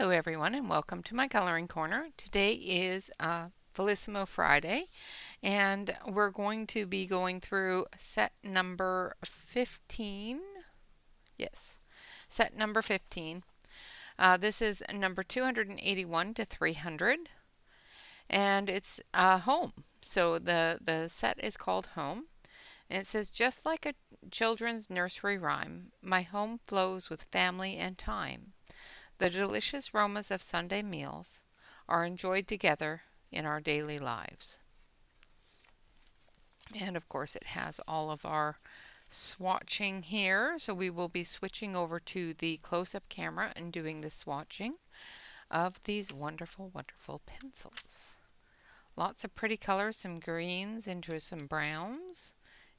Hello everyone and welcome to my coloring corner. Today is Felissimo Friday and we're going to be going through set number 15. Yes, set number 15. This is number 281 to 300 and it's home. So the set is called Home. And it says, just like a children's nursery rhyme, my home flows with family and time. The delicious aromas of Sunday meals are enjoyed together in our daily lives. And of course it has all of our swatching here. So we will be switching over to the close-up camera and doing the swatching of these wonderful, wonderful pencils. Lots of pretty colors, some greens into some browns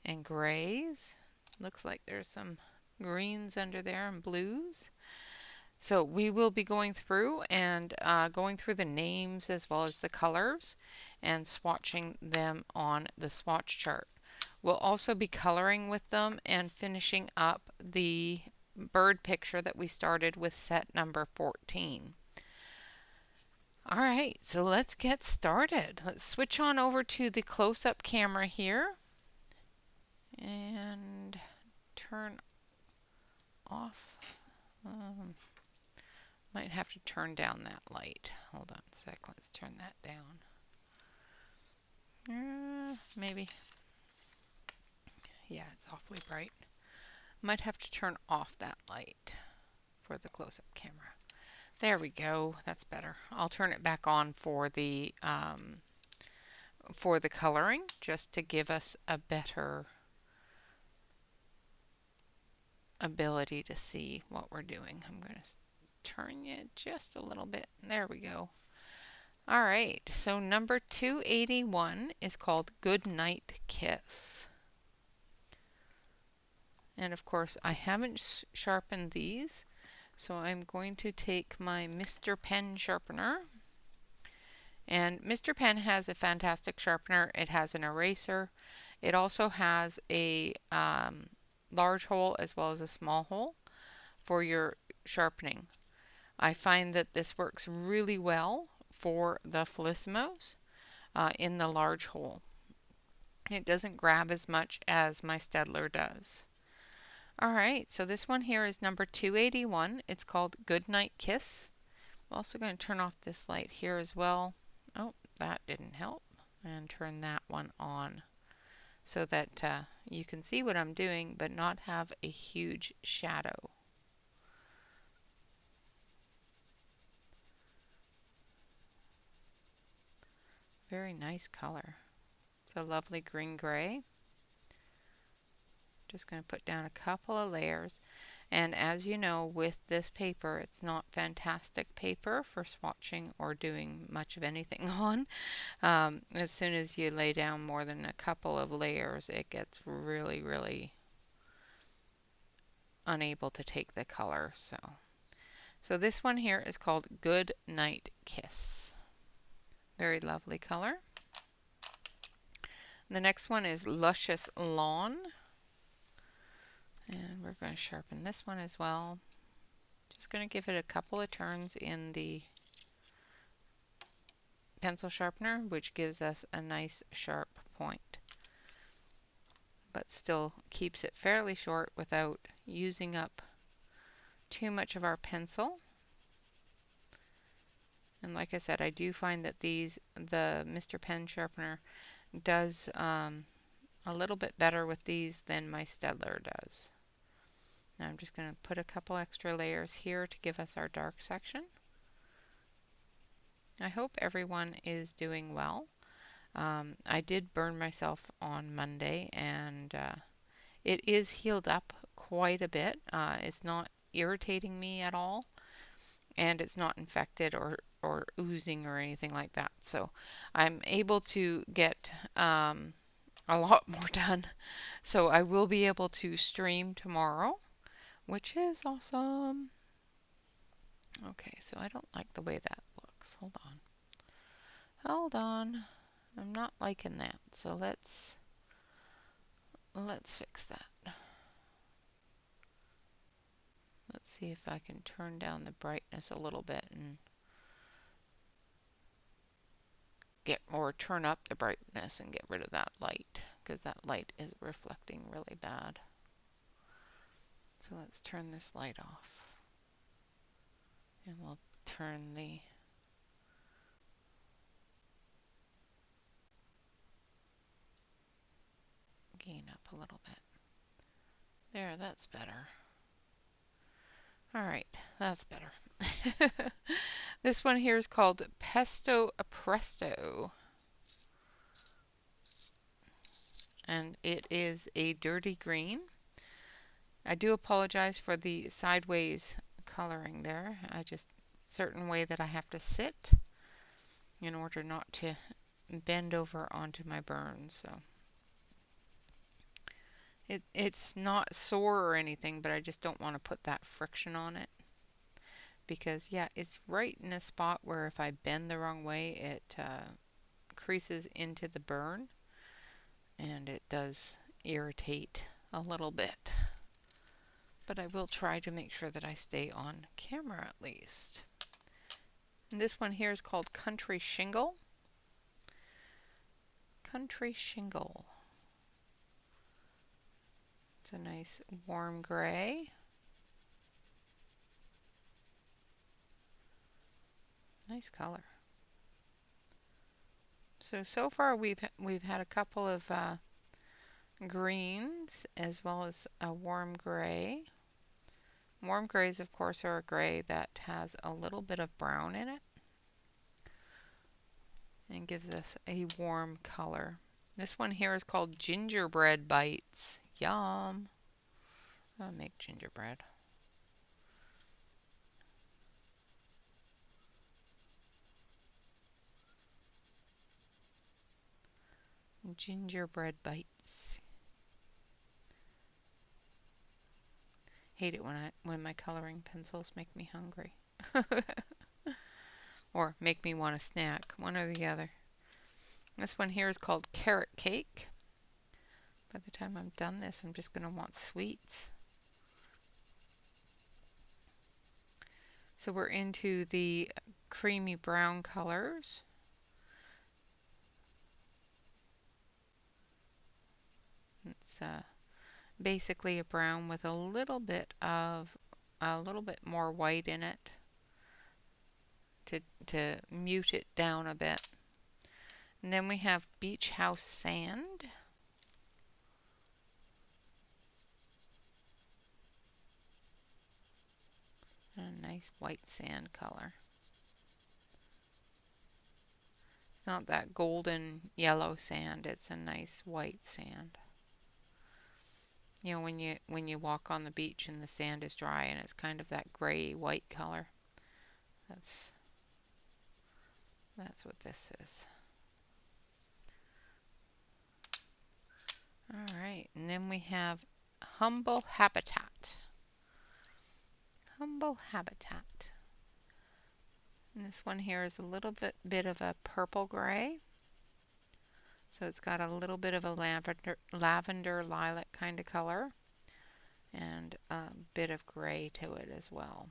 and grays. Looks like there's some greens under there and blues. So we will be going through and going through the names as well as the colors and swatching them on the swatch chart. We'll also be coloring with them and finishing up the bird picture that we started with set number 14. All right, so let's get started. Let's switch on over to the close-up camera here and turn off. Might have to turn down that light. Hold on a sec. Let's turn that down. Maybe. Yeah, it's awfully bright. Might have to turn off that light for the close-up camera. There we go. That's better. I'll turn it back on for the coloring just to give us a better ability to see what we're doing. I'm going to turn you just a little bit. There we go. All right, so number 281 is called Good Night Kiss. And of course, I haven't sharpened these, so I'm going to take my Mr. Pen sharpener. And Mr. Pen has a fantastic sharpener. It has an eraser. It also has a large hole as well as a small hole for your sharpening. I find that this works really well for the Felissimos in the large hole. It doesn't grab as much as my Staedtler does. Alright, so this one here is number 281. It's called Good Night Kiss. I'm also going to turn off this light here as well. Oh, that didn't help. And turn that one on so that you can see what I'm doing but not have a huge shadow. Very nice color. It's a lovely green-gray. Just going to put down a couple of layers. And as you know, with this paper, it's not fantastic paper for swatching or doing much of anything on. As soon as you lay down more than a couple of layers, it gets really, really unable to take the color. So this one here is called Good Night Kiss. Very lovely color. The next one is Luscious Lawn. And we're going to sharpen this one as well. Just going to give it a couple of turns in the pencil sharpener, which gives us a nice sharp point, but still keeps it fairly short without using up too much of our pencil. And like I said, I do find that the Mr. Pen sharpener does a little bit better with these than my Staedtler does. Now I'm just going to put a couple extra layers here to give us our dark section. I hope everyone is doing well. I did burn myself on Monday and it is healed up quite a bit. It's not irritating me at all, and it's not infected or oozing or anything like that. So I'm able to get a lot more done. So I will be able to stream tomorrow, which is awesome. Okay, so I don't like the way that looks. Hold on. Hold on. I'm not liking that. So let's fix that. let's see if I can turn down the brightness a little bit and turn up the brightness and get rid of that light, because that light is reflecting really bad. So let's turn this light off. And we'll turn the gain up a little bit. There, that's better. All right, that's better. This one here is called Pesto Presto. And it is a dirty green. I do apologize for the sideways coloring there. I just certain way that I have to sit in order not to bend over onto my burn. So it's not sore or anything, but I just don't want to put that friction on it, because yeah, it's right in a spot where if I bend the wrong way, it creases into the burn, and it does irritate a little bit. But I will try to make sure that I stay on camera at least. And this one here is called Country Shingle. Country Shingle. It's a nice warm gray. Nice color. So far we've had a couple of greens as well as a warm gray. Warm grays, of course, are a gray that has a little bit of brown in it and gives us a warm color. This one here is called Gingerbread Bites. Yum! I'll make gingerbread. Gingerbread Bites. Hate it when my coloring pencils make me hungry. Or make me want a snack, one or the other. This one here is called Carrot Cake. By the time I'm done this, I'm just going to want sweets. So we're into the creamy brown colors. It's basically a brown with a little bit more white in it to mute it down a bit. And then we have Beach House Sand. And a nice white sand color. It's not that golden yellow sand, it's a nice white sand. You know, when you walk on the beach and the sand is dry and it's kind of that gray white color. That's what this is. All right, and then we have Humble Habitat. Humble Habitat. And this one here is a little bit of a purple gray. So it's got a little bit of a lavender lilac kind of color and a bit of gray to it as well.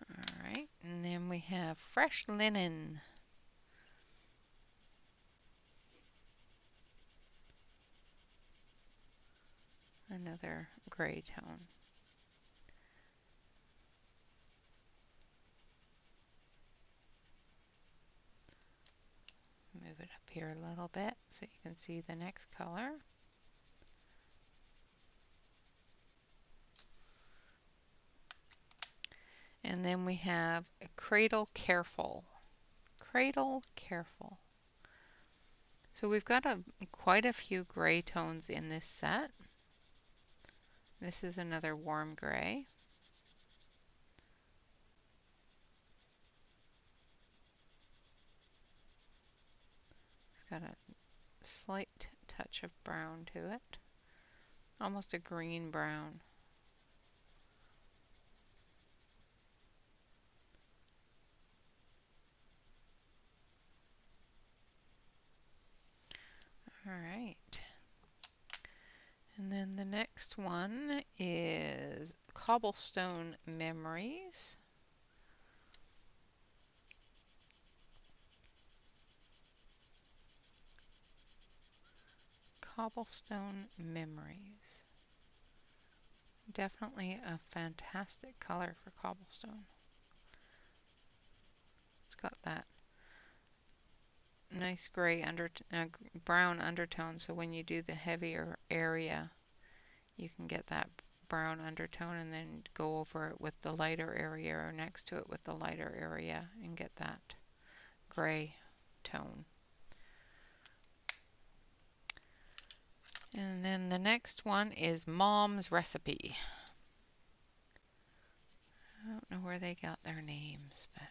All right, and then we have Fresh Linen. Another gray tone. Move it up here a little bit so you can see the next color. And then we have Cradle Careful. Cradle Careful. So we've got quite a few gray tones in this set. This is another warm gray. It's got a slight touch of brown to it. Almost a green brown. right. And then the next one is Cobblestone Memories. Cobblestone Memories. Definitely a fantastic color for cobblestone. It's got that nice gray brown undertone, so when you do the heavier area, you can get that brown undertone and then go over it with the lighter area or next to it with the lighter area and get that gray tone. And then the next one is Mom's Recipe. I don't know where they got their names, but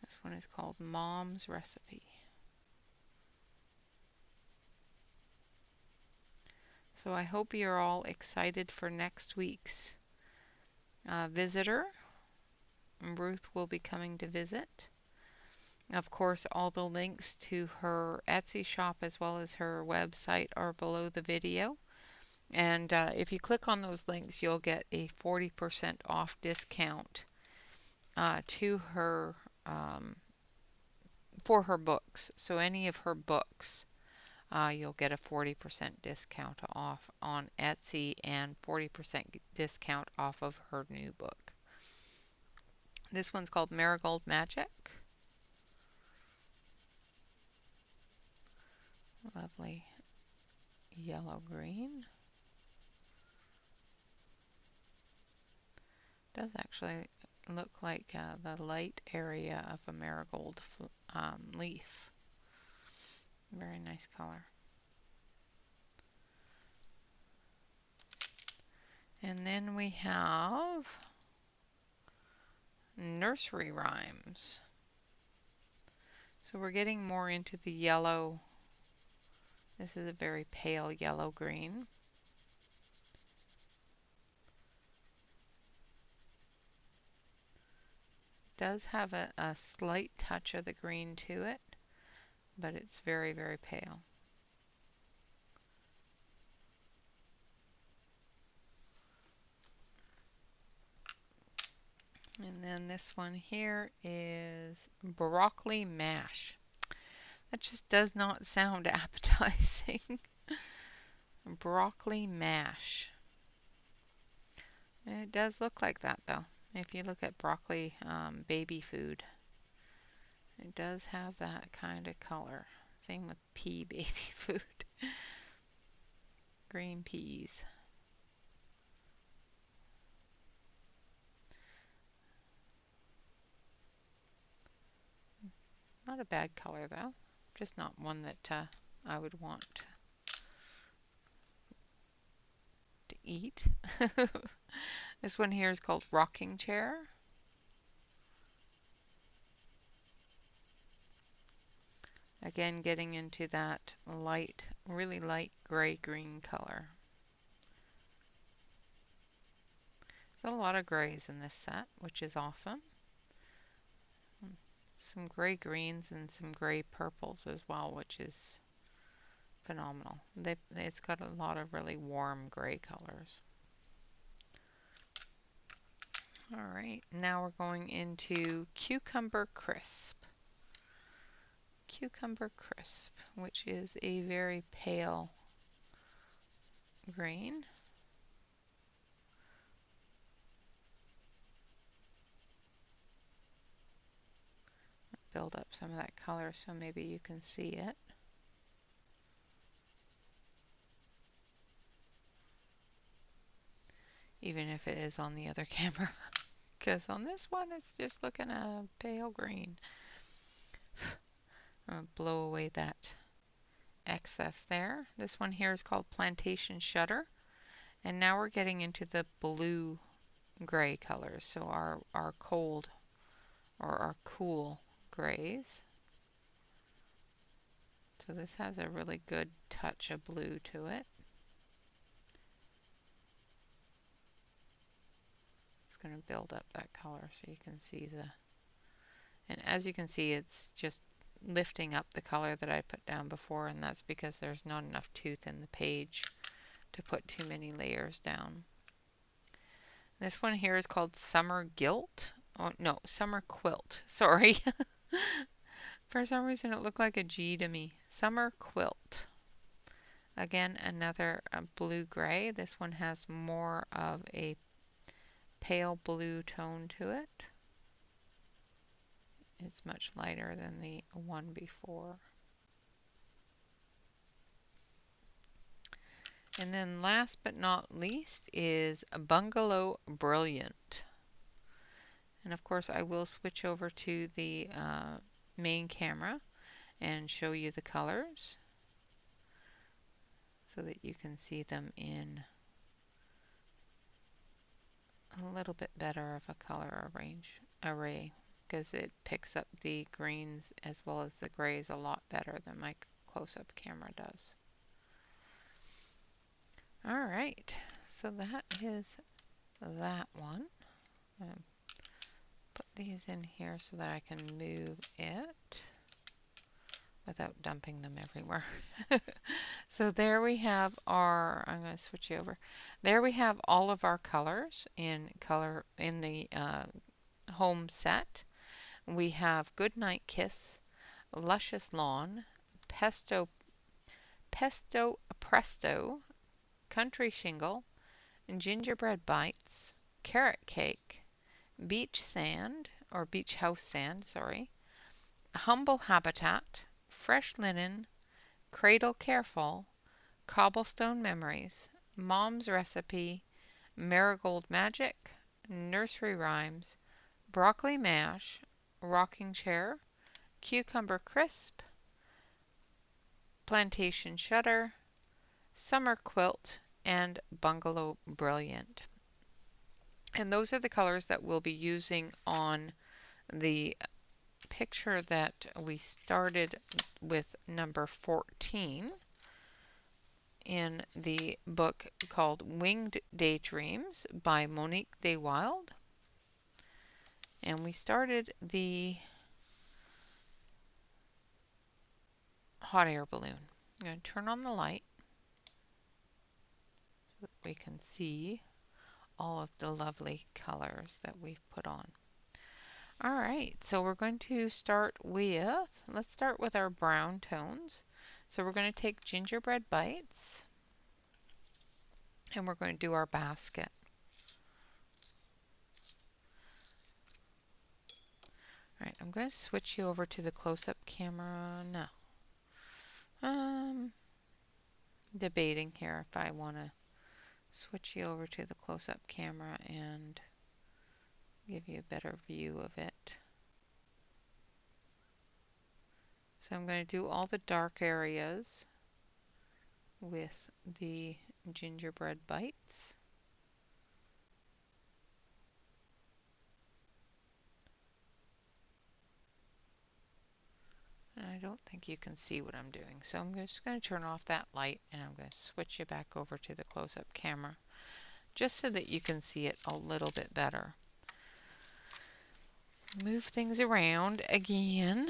this one is called Mom's Recipe. So I hope you're all excited for next week's visitor. Ruth will be coming to visit. Of course, all the links to her Etsy shop as well as her website are below the video. And if you click on those links, you'll get a 40% off discount to her for her books. So any of her books, you'll get a 40% discount off on Etsy and 40% discount off of her new book. This one's called Marigold Magic. Lovely yellow green. Does actually look like the light area of a marigold leaf. Very nice color. And then we have Nursery Rhymes. So we're getting more into the yellow. This is a very pale yellow green. Does have a slight touch of the green to it, but it's very, very pale. And then this one here is broccoli mash. That just does not sound appetizing. Broccoli mash. It does look like that though. If you look at broccoli baby food, it does have that kind of color. Same with pea baby food. Green peas. Not a bad color though. Just not one that I would want to eat. This one here is called Rocking Chair. Again, getting into that light, really light gray-green color. There's a lot of grays in this set, which is awesome. Some gray greens and some gray purples as well, which is phenomenal. It's got a lot of really warm gray colors. All right, now we're going into Cucumber Crisp. Cucumber Crisp, which is a very pale green. Build up some of that color so maybe you can see it. Even if it is on the other camera. Because on this one it's just looking a pale green. I'm going to blow away that excess there. This one here is called Plantation Shutter. And now we're getting into the blue gray colors. So our cold or our cool grays. So this has a really good touch of blue to it. It's just going to build up that color so you can see and as you can see, it's just lifting up the color that I put down before, and that's because there's not enough tooth in the page to put too many layers down. This one here is called Summer Gilt. Oh, no, Summer Quilt. Sorry. For some reason it looked like a G to me. Summer Quilt. Again, another blue-gray. This one has more of a pale blue tone to it. It's much lighter than the one before. And then last but not least is a Bungalow Brilliant. And of course I will switch over to the main camera and show you the colors so that you can see them in a little bit better of a color array because it picks up the greens as well as the grays a lot better than my close-up camera does. Alright, so that is that one. Put these in here so that I can move it without dumping them everywhere. So there we have our, I'm going to switch you over. There we have all of our colors in the home set. We have Goodnight Kiss, Luscious Lawn, Pesto Presto, Country Shingle, Gingerbread Bites, Carrot Cake, Beach Sand, or Beach House Sand, sorry, Humble Habitat, Fresh Linen, Cradle Careful, Cobblestone Memories, Mom's Recipe, Marigold Magic, Nursery Rhymes, Broccoli Mash, Rocking Chair, Cucumber Crisp, Plantation Shutter, Summer Quilt, and Bungalow Brilliant. And those are the colors that we'll be using on the picture that we started with, number 14, in the book called Winged Daydreams by Monique De Wilde. And we started the hot air balloon. I'm going to turn on the light so that we can see all of the lovely colors that we've put on. Alright, so we're going to start with, let's start with our brown tones. So we're going to take Gingerbread Bites and we're going to do our basket. Alright, I'm going to switch you over to the close-up camera now. Debating here if I want to switch you over to the close-up camera and give you a better view of it. So I'm going to do all the dark areas with the gingerbread bites. And I don't think you can see what I'm doing, so I'm just going to turn off that light and I'm going to switch you back over to the close-up camera just so that you can see it a little bit better. Move things around again.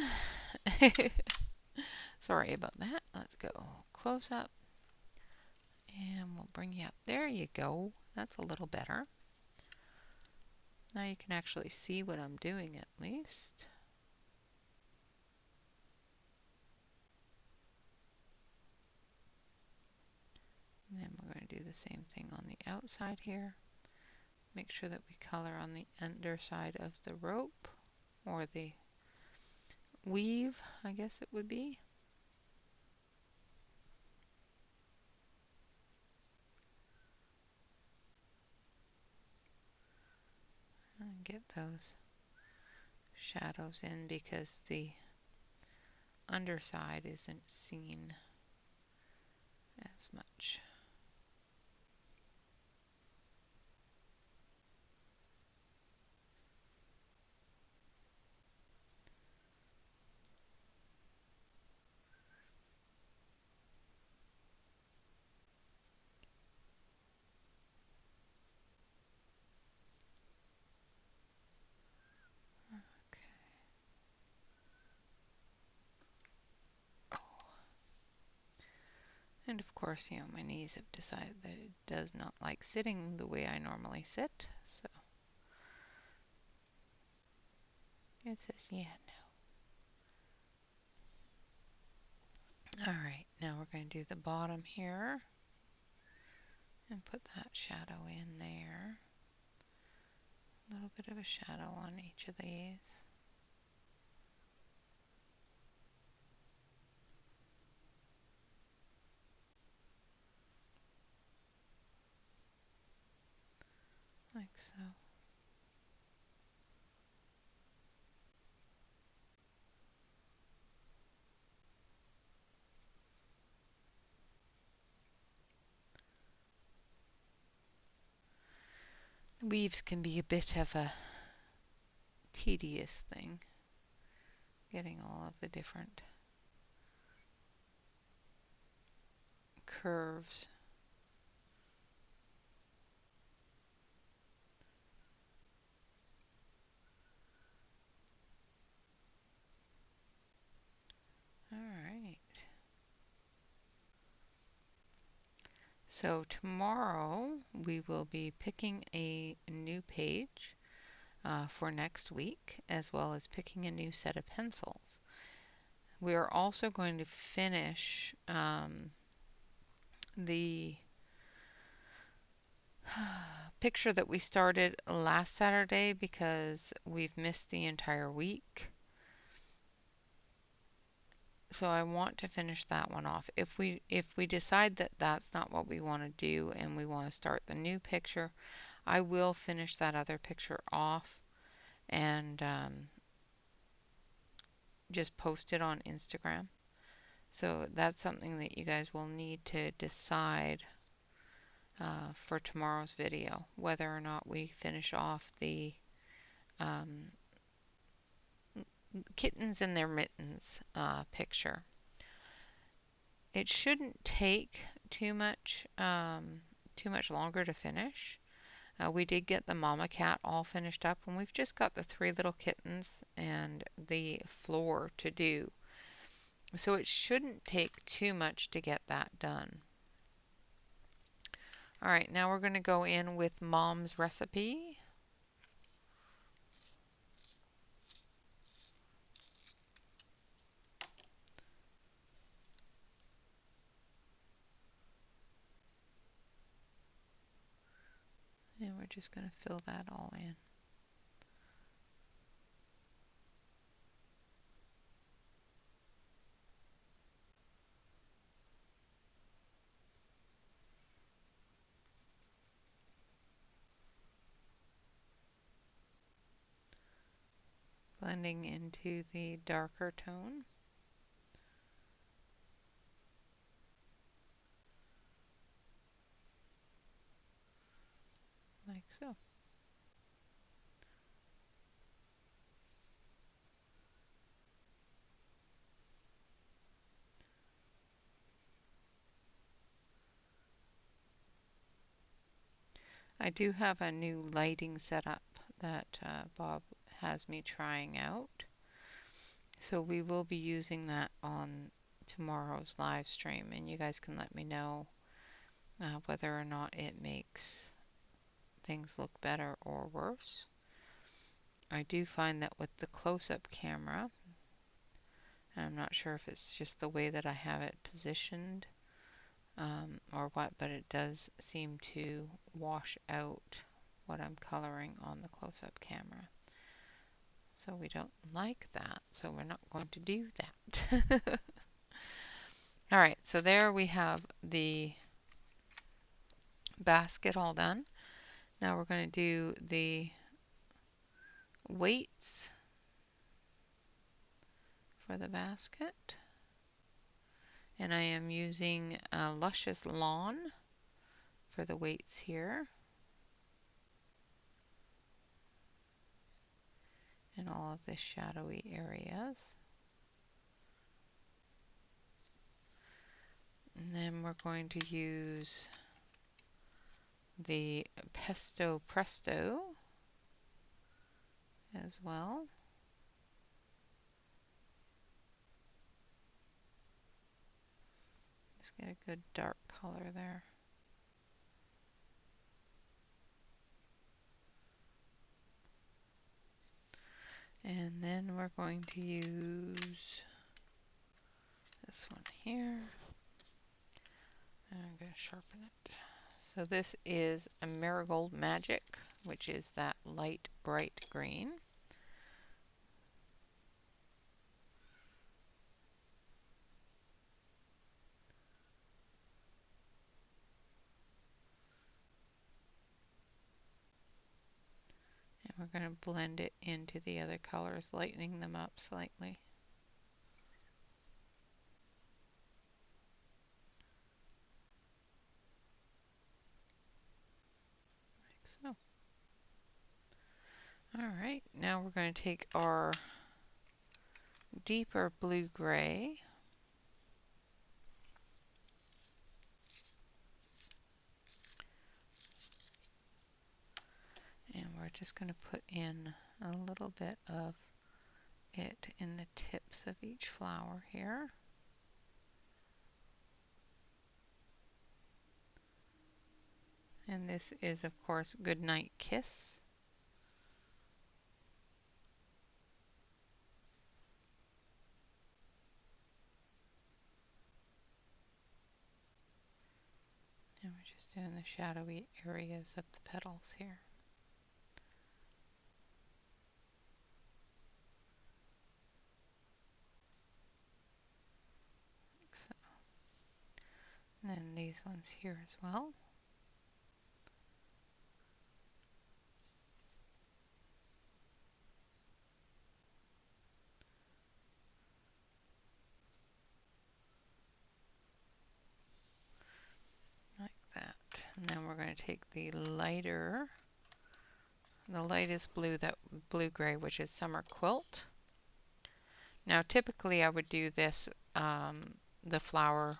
Sorry about that. Let's go close up and we'll bring you up. There you go. That's a little better. Now you can actually see what I'm doing at least. And then we're going to do the same thing on the outside here. Make sure that we color on the underside of the rope, or the weave, I guess it would be. And get those shadows in because the underside isn't seen as much. And of course, you know, my knees have decided that it does not like sitting the way I normally sit, so it says, yeah, no. Alright, now we're going to do the bottom here and put that shadow in there. A little bit of a shadow on each of these. Like so. Weaves can be a bit of a tedious thing, getting all of the different curves. Alright. So tomorrow we will be picking a new page for next week, as well as picking a new set of pencils. We are also going to finish the picture that we started last Saturday because we've missed the entire week. So I want to finish that one off. If we decide that that's not what we want to do and we want to start the new picture, I will finish that other picture off and just post it on Instagram. So that's something that you guys will need to decide for tomorrow's video, whether or not we finish off the kittens in their mittens picture. It shouldn't take too much longer to finish. We did get the mama cat all finished up, and we've just got the 3 little kittens and the floor to do. So it shouldn't take too much to get that done. Alright, now we're going to go in with Mom's recipe. And we're just going to fill that all in. Blending into the darker tone. Like so. I do have a new lighting setup that Bob has me trying out. So we will be using that on tomorrow's live stream, and you guys can let me know whether or not it makes things look better or worse. I do find that with the close-up camera, and I'm not sure if it's just the way that I have it positioned or what, but it does seem to wash out what I'm coloring on the close-up camera. So we don't like that, so we're not going to do that. Alright, so there we have the basket all done. Now we're going to do the weights for the basket. And I am using Luscious Lawn for the weights here. And all of the shadowy areas. And then we're going to use the Pesto Presto as well. Just Get a good dark color there. And then we're going to use this one here. And I'm going to sharpen it. So this is a Marigold Magic, which is that light bright green. And we're going to blend it into the other colors, lightening them up slightly. Like so. Alright, now we're going to take our deeper blue-gray and we're just going to put in a little bit of it in the tips of each flower here. And this is, of course, Goodnight Kiss. And we're just doing the shadowy areas of the petals here. Like so. And then these ones here as well. Like that. And then we're going to take the lightest blue, that blue-gray, which is Summer Quilt. Now typically I would do this, the flower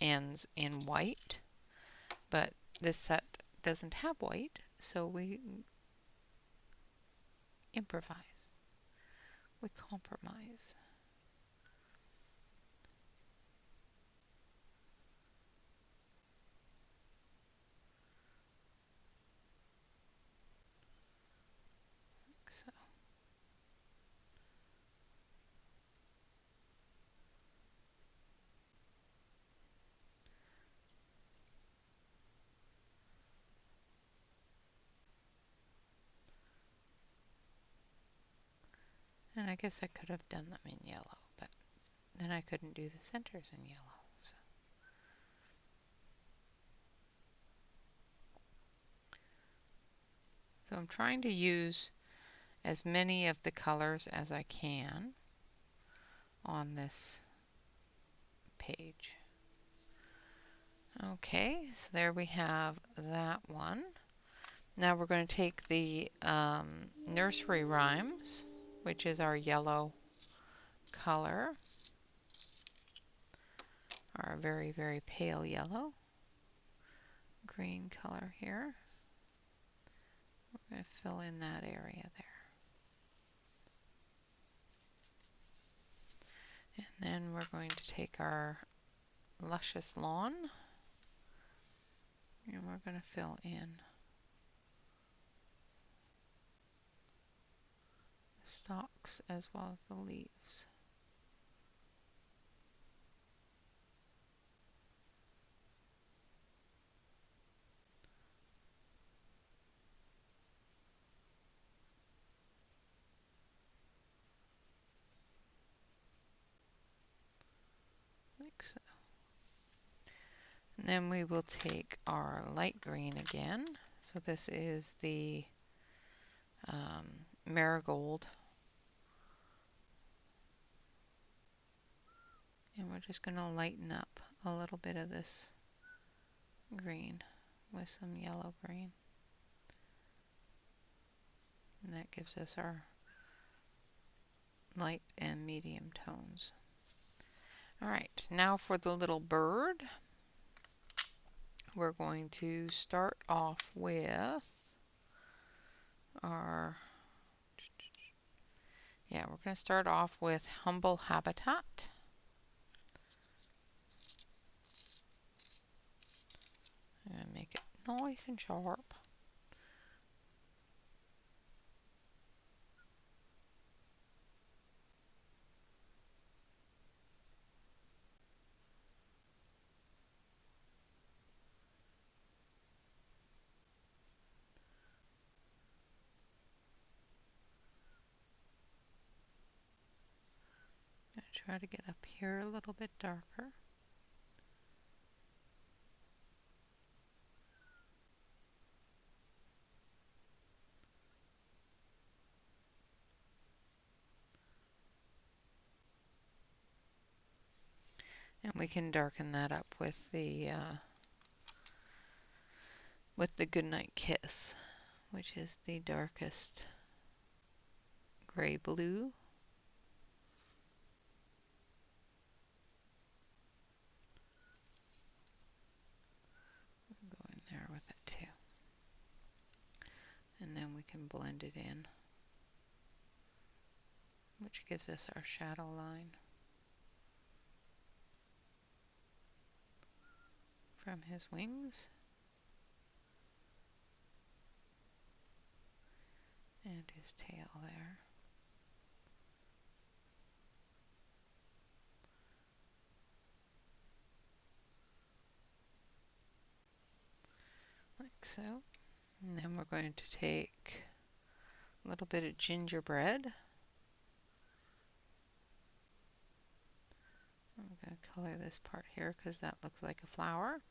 ends in white, but this set doesn't have white, so we improvise. We compromise. Like so. And I guess I could have done them in yellow, but then I couldn't do the centers in yellow. So I'm trying to use as many of the colors as I can on this page. Okay, so there we have that one. Now we're going to take the Nursery Rhymes, which is our yellow color, our very, very pale yellow, green color here. We're going to fill in that area there. And then we're going to take our Luscious Lawn and we're going to fill in the stalks as well as the leaves. Like so. And then we will take our light green again. So this is the Marigold. And we're just going to lighten up a little bit of this green with some yellow green. And that gives us our light and medium tones. Alright, now for the little bird. We're going to start off with our, we're going to start off with Humble Habitat. Nice and sharp. I'm going to try to get up here a little bit darker. And we can darken that up with the Goodnight Kiss, which is the darkest gray blue. Go in there with it too. And then we can blend it in, which gives us our shadow line from his wings and his tail there. Like so. And then we're going to take a little bit of gingerbread. I'm going to color this part here because that looks like a flower.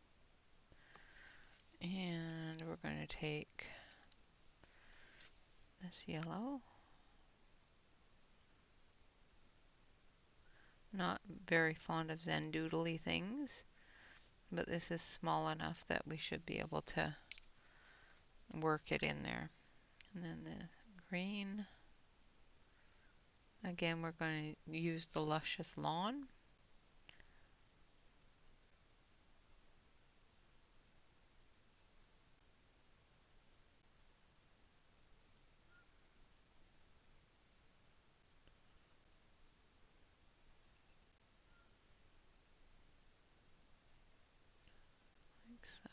And we're going to take this yellow. Not very fond of Zendoodly things, but this is small enough that we should be able to work it in there. And then the green. Again, we're going to use the Luscious Lawn. Like so.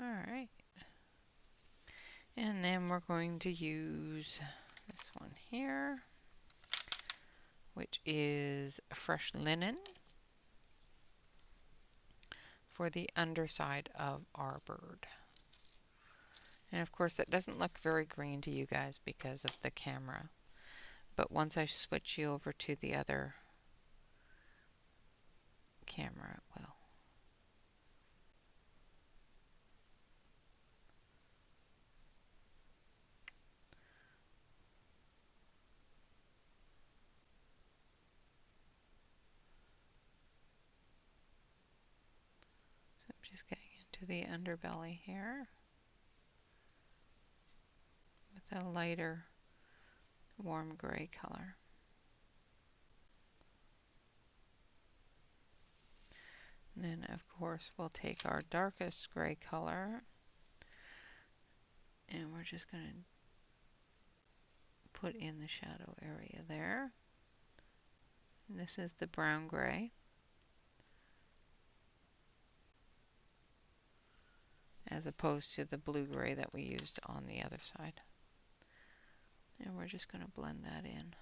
Alright. And then we're going to use this one here, which is Fresh Linen, for the underside of our bird. And of course that doesn't look very green to you guys because of the camera. But once I switch you over to the other camera, it will. So I'm just getting into the underbelly here with a lighter warm gray color. And then of course we'll take our darkest gray color and we're just going to put in the shadow area there. And this is the brown gray, as opposed to the blue gray that we used on the other side. And we're just going to blend that in.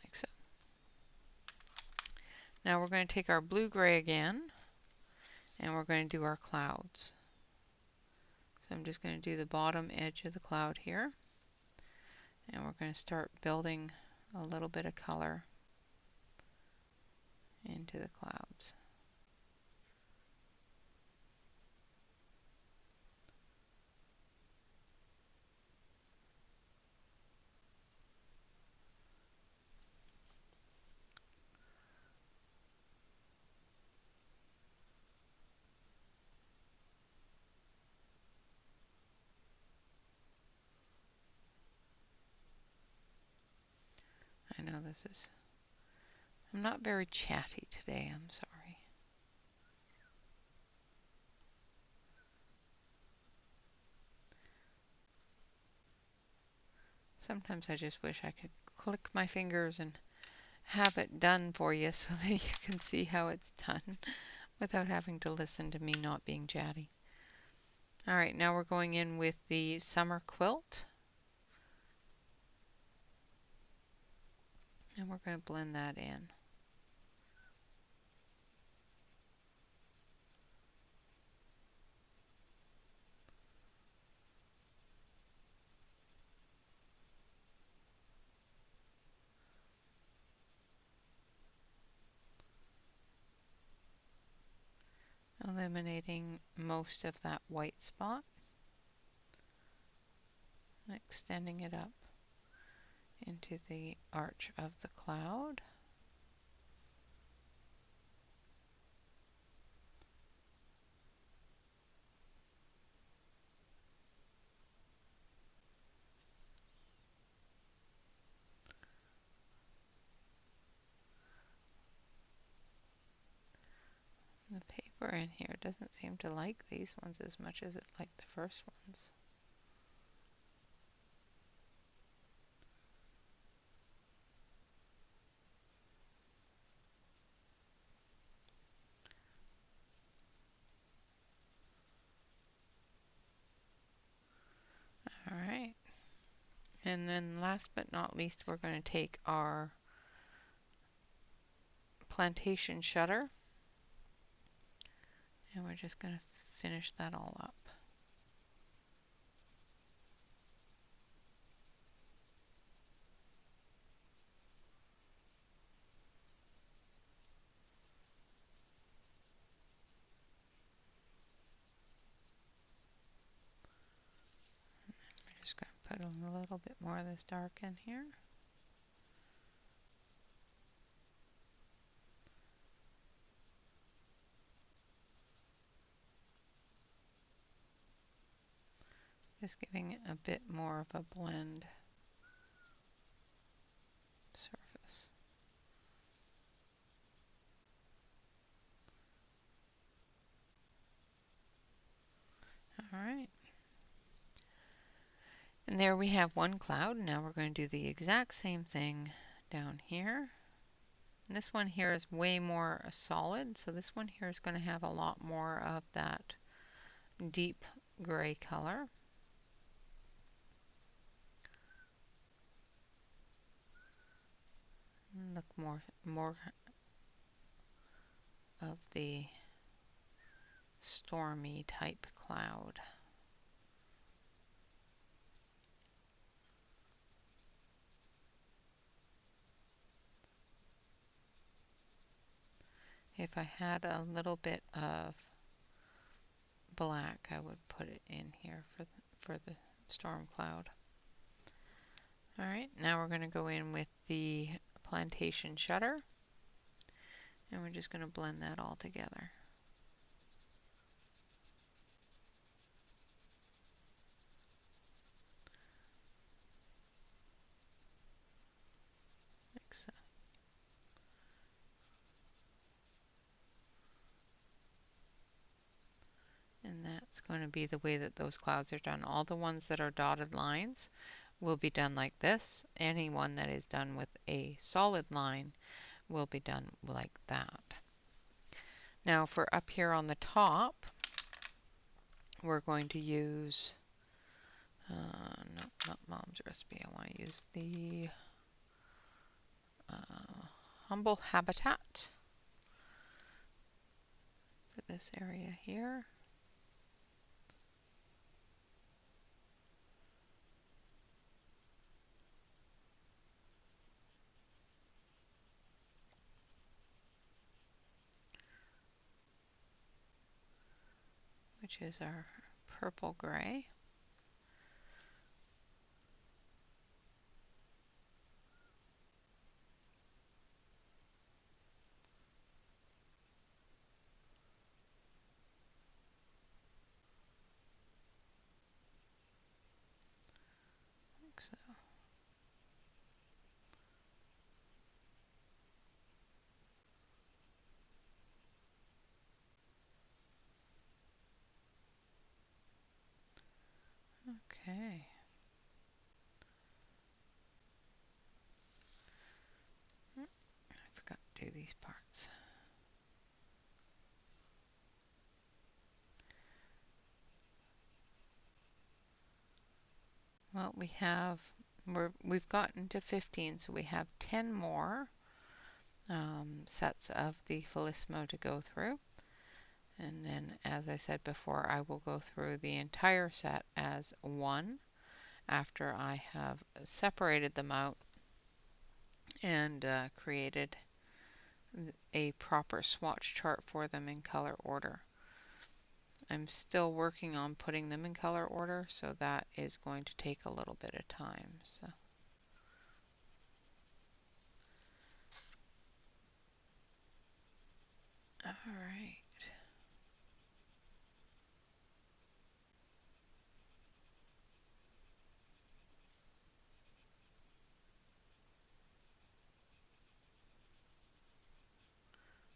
Like so. Now we're going to take our blue gray again and we're going to do our clouds. So I'm just going to do the bottom edge of the cloud here. And we're going to start building a little bit of color into the clouds. this is... I'm not very chatty today, I'm sorry. Sometimes I just wish I could click my fingers and have it done for you so that you can see how it's done without having to listen to me not being chatty. All right, now we're going in with the summer quilt. And we're going to blend that in. Eliminating most of that white spot. And extending it up into the arch of the cloud. The paper in here doesn't seem to like these ones as much as it liked the first ones. All right. And then last but not least, we're going to take our plantation shutter and we're just going to finish that all up. We're just going to put a little bit more of this dark in here. Just giving it a bit more of a blend surface. All right. And there we have one cloud. Now we're going to do the exact same thing down here. And this one here is way more solid, so this one here is going to have a lot more of that deep gray color. And look more of the stormy type cloud. If I had a little bit of black, I would put it in here for the storm cloud. All right, now we're going to go in with the plantation shutter, and we're just going to blend that all together. Like so. And that's going to be the way that those clouds are done. All the ones that are dotted lines will be done like this. Any one that is done with a solid line will be done like that. Now for up here on the top, we're going to use, no, not Mom's Recipe. I want to use the Humble Habitat for this area here. Which is our purple gray. Like so. Okay. I forgot to do these parts. Well, we've gotten to 15, so we have 10 more sets of the Felissimo to go through. And then, as I said before, I will go through the entire set as one after I have separated them out and created a proper swatch chart for them in color order. I'm still working on putting them in color order, so that is going to take a little bit of time. So. All right.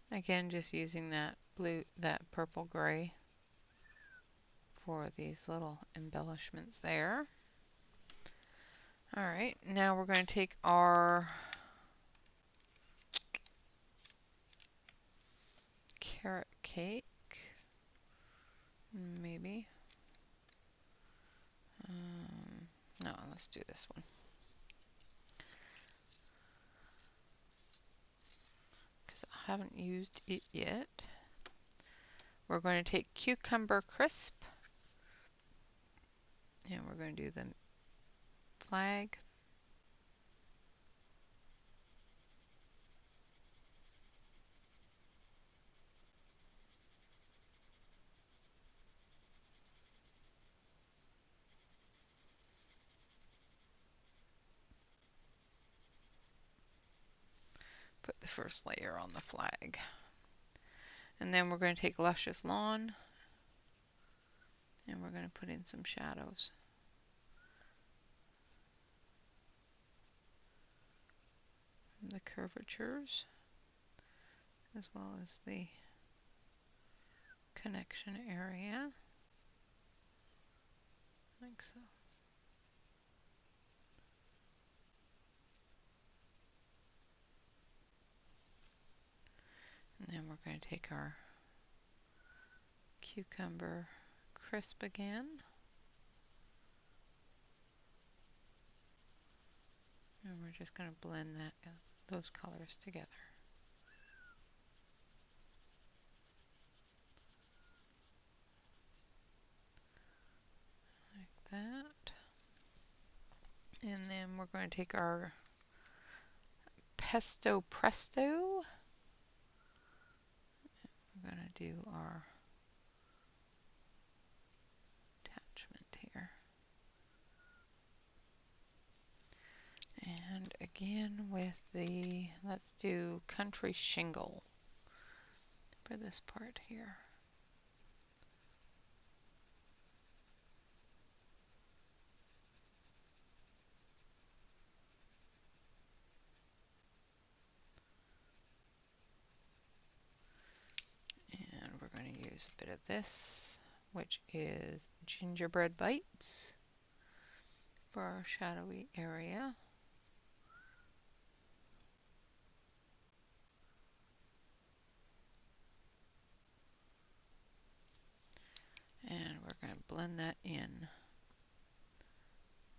Again, just using that purple gray for these little embellishments there. All right, now we're going to take our carrot cake, maybe. No, let's do this one. Because I haven't used it yet. We're going to take cucumber crisp. And we're going to do the flag. Put the first layer on the flag. And then we're going to take Luscious Lawn. And we're going to put in some shadows. The curvatures, as well as the connection area, like so. And then we're going to take our cucumber crisp again. And we're just going to blend those colors together. Like that. And then we're going to take our Pesto Presto. We're going to do our attachment here. And again with let's do Country Shingle for this part here. And we're going to use a bit of this, which is Gingerbread Bites, for our shadowy area. And we're going to blend that in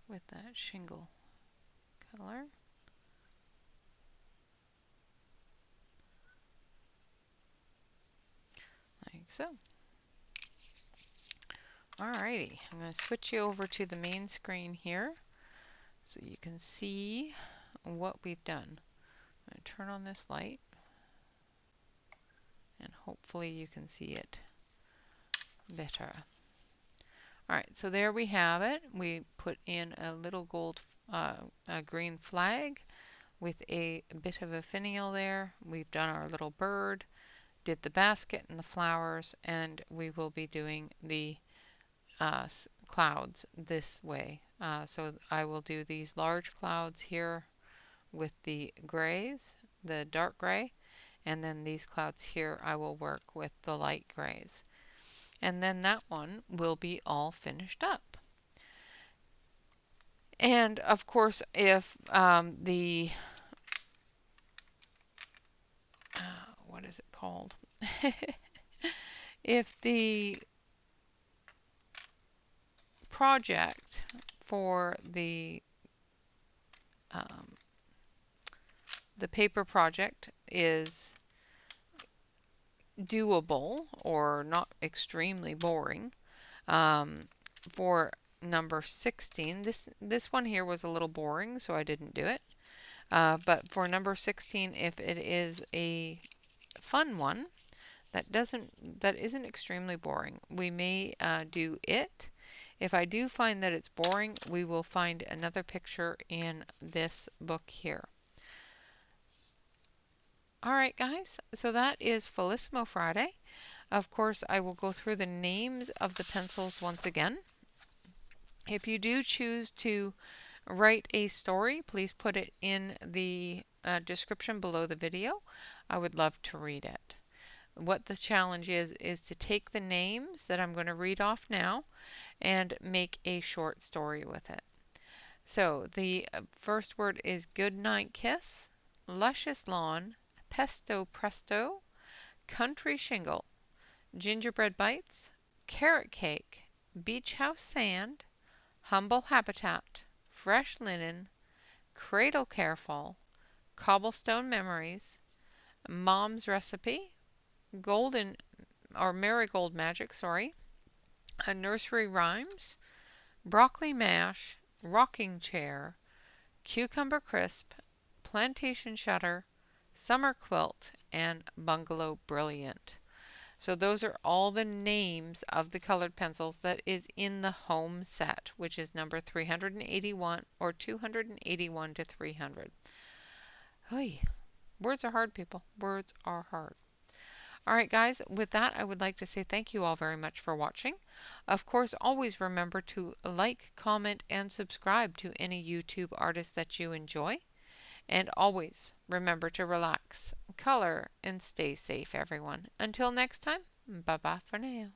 with that shingle color. Like so. Alrighty, I'm going to switch you over to the main screen here so you can see what we've done. I'm going to turn on this light and hopefully you can see it better. Alright, so there we have it. We put in a little a green flag with a bit of a finial there. We've done our little bird, did the basket and the flowers, and we will be doing the clouds this way. So I will do these large clouds here with the grays, the dark gray, and then these clouds here I will work with the light grays. And then that one will be all finished up. And of course, if what is it called? If project for um, the paper project is doable or not extremely boring, for number 16, this one here was a little boring, so I didn't do it. But for number 16, if it is a fun one that isn't extremely boring, we may do it. If I do find that it's boring, we will find another picture in this book here. All right, guys, so that is Felissimo Friday. Of course, I will go through the names of the pencils once again. If you do choose to write a story, please put it in the description below the video. I would love to read it. What the challenge is to take the names that I'm going to read off now and make a short story with it. So the first word is good night kiss, luscious lawn, pesto presto, country shingle, gingerbread bites, carrot cake, beach house sand, humble habitat, fresh linen, cradle careful, cobblestone memories, mom's recipe, golden or marigold magic, sorry, a nursery rhymes, broccoli mash, rocking chair, cucumber crisp, plantation shutter, summer quilt, and bungalow brilliant. So those are all the names of the colored pencils that is in the home set, which is number 381 or 281 to 300. Oy, words are hard, people. Words are hard. All right, guys, with that, I would like to say thank you all very much for watching. Of course, always remember to like, comment, and subscribe to any YouTube artist that you enjoy. And always remember to relax, color, and stay safe, everyone. Until next time, bye-bye for now.